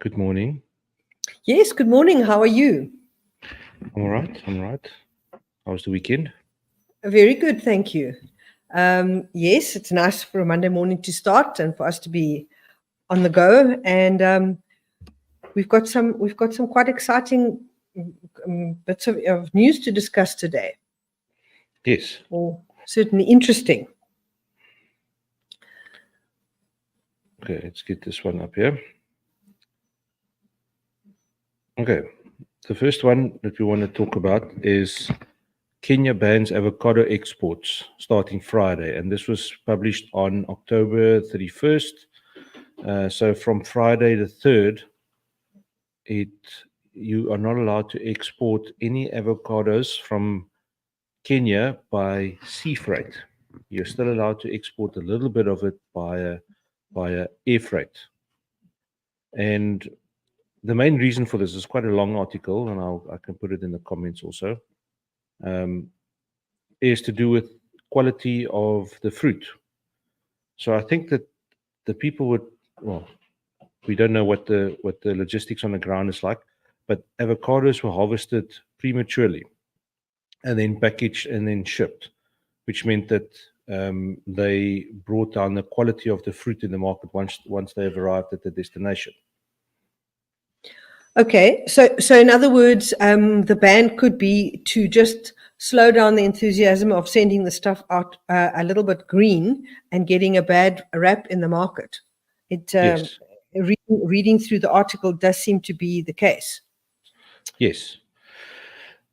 Good morning. Yes, good morning. How are you? I'm all right. I'm all right. How was the weekend? Very good, thank you. Yes, it's nice for a Monday morning to start and for us to be on the go. And we've got some quite exciting bits of news to discuss today, Yes. or certainly interesting. Okay, let's get this one up here. Okay. The first one that we want to talk about is Kenya bans avocado exports starting Friday. And this was published on October 31st. So from Friday the 3rd, you are not allowed to export any avocados from Kenya by sea freight. You're still allowed to export a little bit of it via air freight. And the main reason for this is quite a long article, and I can put it in the comments also, is to do with quality of the fruit. So I think that the people would, well, we don't know what the logistics on the ground is like, but avocados were harvested prematurely and then packaged and then shipped, which meant that they brought down the quality of the fruit in the market once they have arrived at the destination. Okay, so in other words, the ban could be to just slow down the enthusiasm of sending the stuff out a little bit green and getting a bad rap in the market. Yes. Reading through the article does seem to be the case. Yes.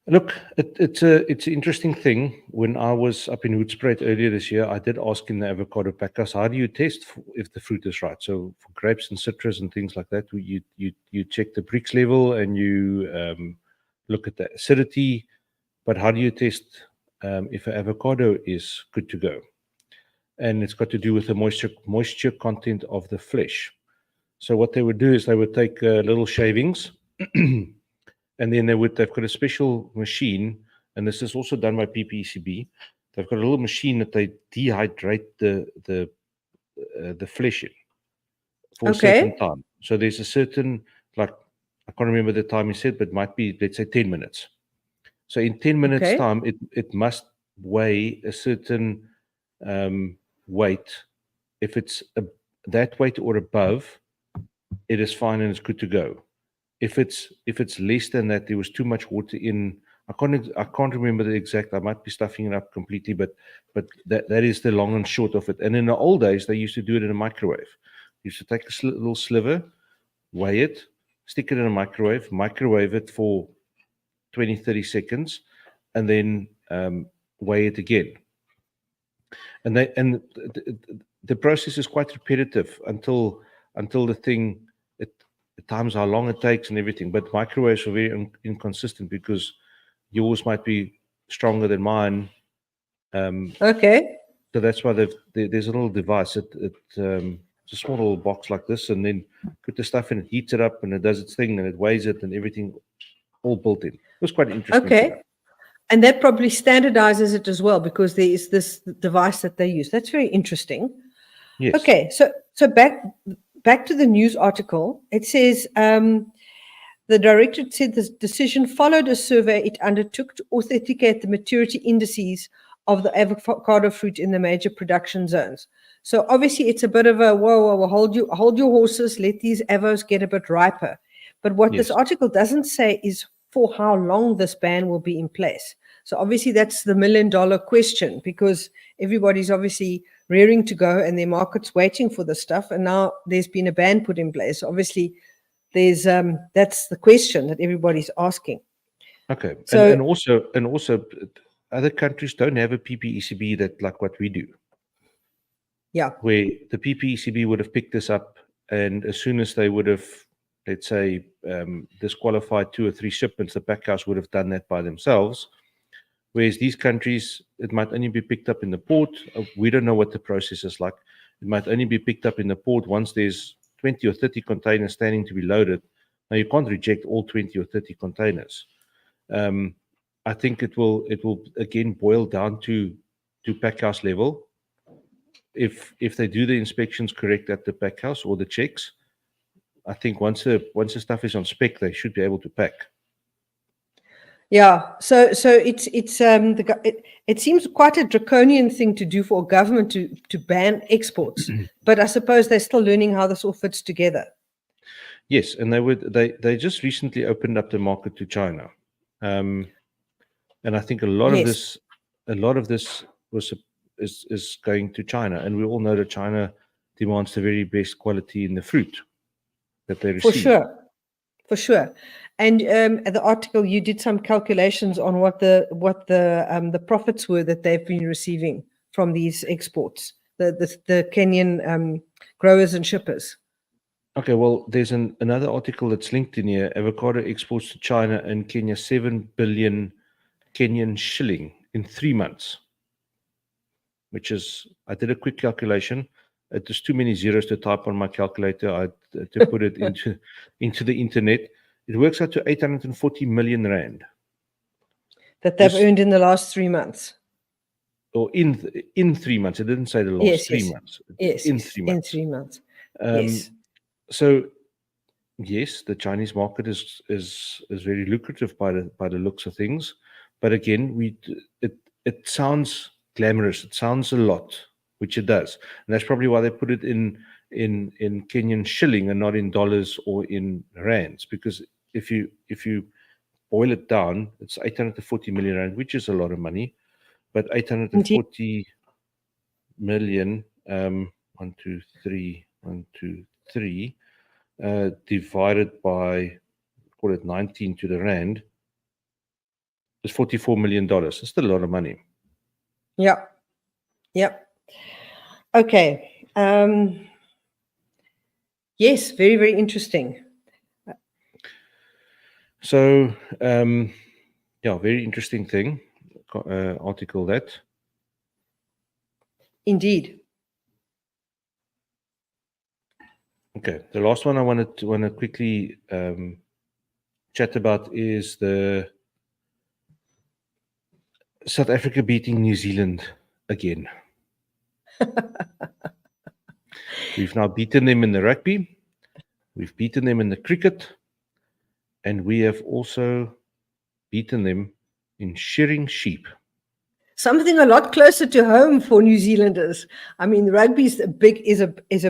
Look, it's an interesting thing. When I was up in Hoedspruit earlier this year, I did ask in the avocado packers, how do you test if the fruit is right? So for grapes and citrus and things like that, you check the Brix level and you look at the acidity. But how do you test if an avocado is good to go? And it's got to do with the moisture content of the flesh. So what they would do is they would take little shavings. And then they've got a special machine, and this is also done by PPECB. They've got a little machine that they dehydrate the flesh in for a certain time. So there's a certain, like, I can't remember the time he said, but it might be, let's say, 10 minutes. So in 10 minutes time, it must weigh a certain weight. If it's that weight or above, it is fine and it's good to go. If it's less than that, there was too much water in. I can't remember the exact. I might be stuffing it up completely, but that is the long and short of it. And in the old days, they used to do it in a microwave. You used to take a little sliver, weigh it, stick it in a microwave it for 20, 30 seconds, and then weigh it again. And the process is quite repetitive until the thing. At times how long it takes and everything, but microwaves are very inconsistent because yours might be stronger than mine. So that's why there's a little device. It's a small little box like this, and then put the stuff in, it heats it up, and it does its thing, and it weighs it, and everything all built in. It was quite interesting. Okay. And that probably standardizes it as well because there is this device that they use. That's very interesting. Yes. Okay, so back to the news article. It says the directorate said this decision followed a survey it undertook to authenticate the maturity indices of the avocado fruit in the major production zones. So obviously it's a bit of a whoa, hold your horses, let these avos get a bit riper. But what this article doesn't say is for how long this ban will be in place. So obviously that's the $1 million question, because everybody's obviously rearing to go and their market's waiting for this stuff. And now there's been a ban put in place. Obviously there's that's the question that everybody's asking. Okay. So, and also other countries don't have a PPECB that like what we do. Yeah. Where the PPECB would have picked this up, and as soon as they would have, let's say, disqualified 2 or 3 shipments, the packhouse would have done that by themselves. Whereas these countries, it might only be picked up in the port. We don't know what the process is like. It might only be picked up in the port once there's 20 or 30 containers standing to be loaded. Now, you can't reject all 20 or 30 containers. I think it will again boil down to packhouse level. If they do the inspections correct at the packhouse or the checks, I think once the stuff is on spec, they should be able to pack. Yeah, so it seems quite a draconian thing to do for a government to ban exports, but I suppose they're still learning how this all fits together. Yes, and they just recently opened up the market to China, and I think a lot of Yes. this is going to China, and we all know that China demands the very best quality in the fruit that they For receive. sure, for sure. And at the article, you did some calculations on what the profits were that they've been receiving from these exports, the Kenyan growers and shippers. Okay, well, there's another article that's linked in here. Avocado exports to China and Kenya 7 billion Kenyan shilling in 3 months, which is, I did a quick calculation. It was too many zeros to type on my calculator. I had to put it into the internet. It works out to 840 million rand. That they've earned in the last 3 months. Or in 3 months. It didn't say the last 3 months. Yes, in 3 months. In 3 months. Yes. So yes, the Chinese market is very lucrative by the looks of things, but again, it sounds glamorous. It sounds a lot, which it does, and that's probably why they put it in Kenyan shilling and not in dollars or in rands. Because if you boil it down, it's 840 million rand, which is a lot of money, but 840 million, 1, 2, 3, 1, 2, 3. Divided by, call it 19 to the rand, is $44 million. It's still a lot of money. Yeah. Yep. Okay. Yes, very, very interesting. So, yeah, very interesting thing, article that. Indeed. Okay, the last one I want to quickly chat about is the South Africa beating New Zealand again. We've now beaten them in the rugby, we've beaten them in the cricket, and we have also beaten them in shearing sheep. Something a lot closer to home for New Zealanders. I mean, rugby is a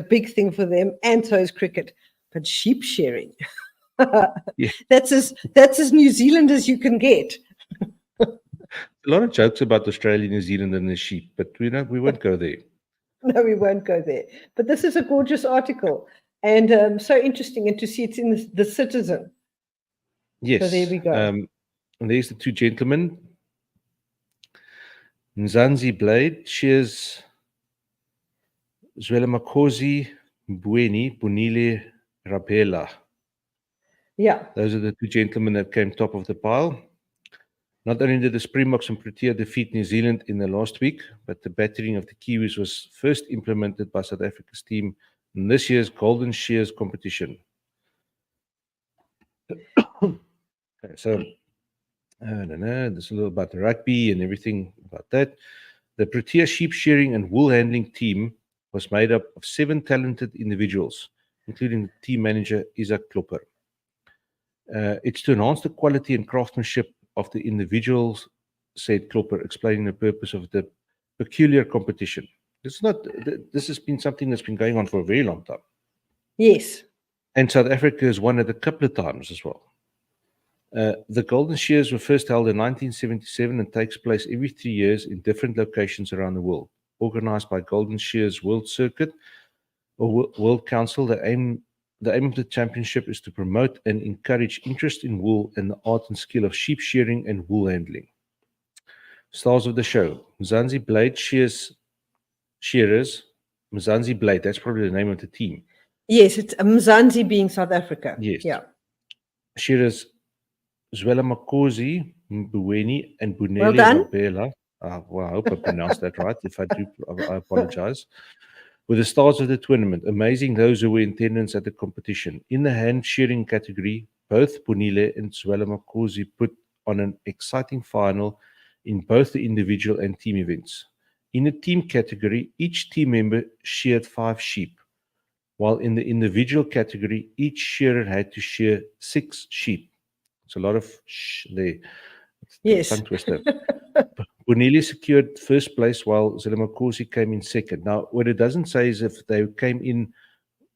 big thing for them, and so is cricket. But sheep shearing, Yeah. that's as New Zealand as you can get. A lot of jokes about Australia, New Zealand, and the sheep, but we won't go there. No, we won't go there. But this is a gorgeous article, and so interesting, and to see it's in the Citizen. Yes. So there we go. And there's the two gentlemen. Mzansi Blade shears Zwelamakosi Mbweni Bunile Rabela. Yeah. Those are the two gentlemen that came top of the pile. Not only did the Springboks and Protea defeat New Zealand in the last week, but the battering of the Kiwis was first implemented by South Africa's team in this year's Golden Shears competition. Okay, so, I don't know, there's a little about the rugby and everything about that. The Protea sheep shearing and wool handling team was made up of 7 talented individuals, including team manager Isaac Klopper. It's to enhance the quality and craftsmanship of the individuals, said Klopper, explaining the purpose of the peculiar competition. This has been something that's been going on for a very long time. Yes. And South Africa has won it a couple of times as well. The Golden Shears were first held in 1977 and takes place every 3 years in different locations around the world. Organized by Golden Shears World Circuit or World Council, the aim of the championship is to promote and encourage interest in wool and the art and skill of sheep shearing and wool handling. Stars of the show: Mzansi Blade shearers. Mzansi Blade, that's probably the name of the team. Yes, it's Mzansi being South Africa. Yes. Yeah. Shearers Zwelamakosi Mbweni and Bunele Well done. Rabela. Well, I hope I pronounced that right. If I do, I apologize. Were the stars of the tournament, amazing those who were in attendance at the competition. In the hand shearing category, both Bunile and Zwelamakosi put on an exciting final in both the individual and team events. In the team category, each team member sheared 5 sheep, while in the individual category, each shearer had to shear 6 sheep. It's a lot of there. Yes. Tongue twister. Bonelli secured first place while Zelemakosi came in second. Now, what it doesn't say is if they came in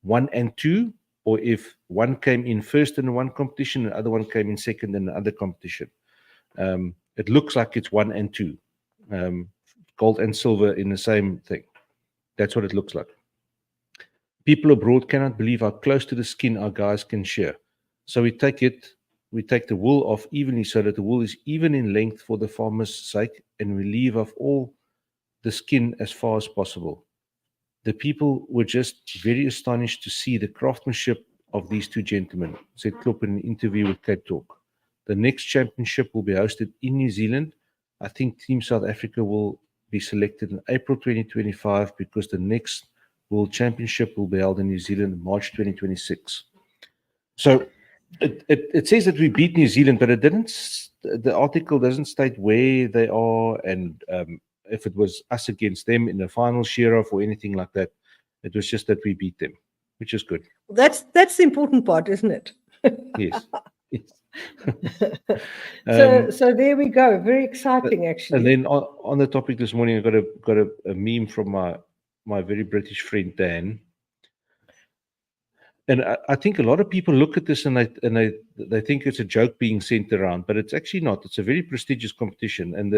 1 and 2, or if one came in first in one competition and the other one came in second in the other competition. It looks like it's 1 and 2. Gold and silver in the same thing. That's what it looks like. People abroad cannot believe how close to the skin our guys can shear. So we take the wool off evenly so that the wool is even in length for the farmer's sake, and we leave off all the skin as far as possible. The people were just very astonished to see the craftsmanship of these two gentlemen, said Klopp in an interview with Cape Talk. The next championship will be hosted in New Zealand. I think Team South Africa will be selected in April 2025 because the next World Championship will be held in New Zealand in March 2026. So it says that we beat New Zealand, but it didn't. The article doesn't state where they are and if it was us against them in the final shear-off or anything like that. It was just that we beat them, which is good. That's the important part, isn't it? Yes. So there we go. Very exciting, actually. And then on the topic this morning, I got a meme from my very British friend Dan. And I think a lot of people look at this and they think it's a joke being sent around, but it's actually not. It's a very prestigious competition, and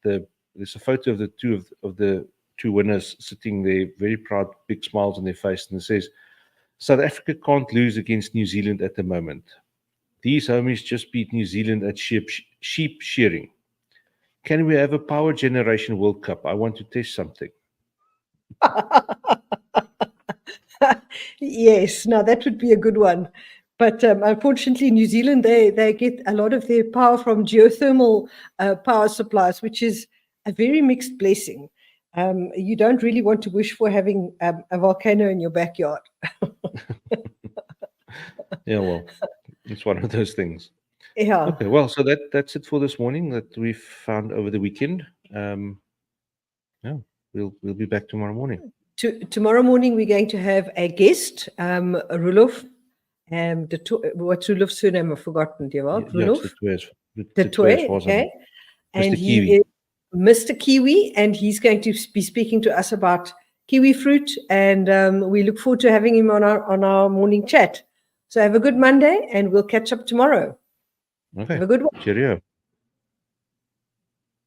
there's a photo of the two winners sitting there, very proud, big smiles on their face, and it says, "South Africa can't lose against New Zealand at the moment. These homies just beat New Zealand at sheep shearing. Can we have a Power Generation World Cup? I want to test something." Yes, now that would be a good one. But unfortunately, New Zealand, they get a lot of their power from geothermal power supplies, which is a very mixed blessing. You don't really want to wish for having a volcano in your backyard. Yeah, well, it's one of those things. Yeah. Okay, well, so that's it for this morning that we've found over the weekend. Yeah, we'll be back tomorrow morning. Tomorrow morning, we're going to have a guest, Rulof. What's Rulof's surname? I've forgotten. Do you know? Rulof? The Toys, okay. And Mr. he Kiwi. is Mr. Kiwi, and he's going to be speaking to us about kiwi fruit, and we look forward to having him on our morning chat. So have a good Monday, and we'll catch up tomorrow. Okay. Have a good one. Cheerio.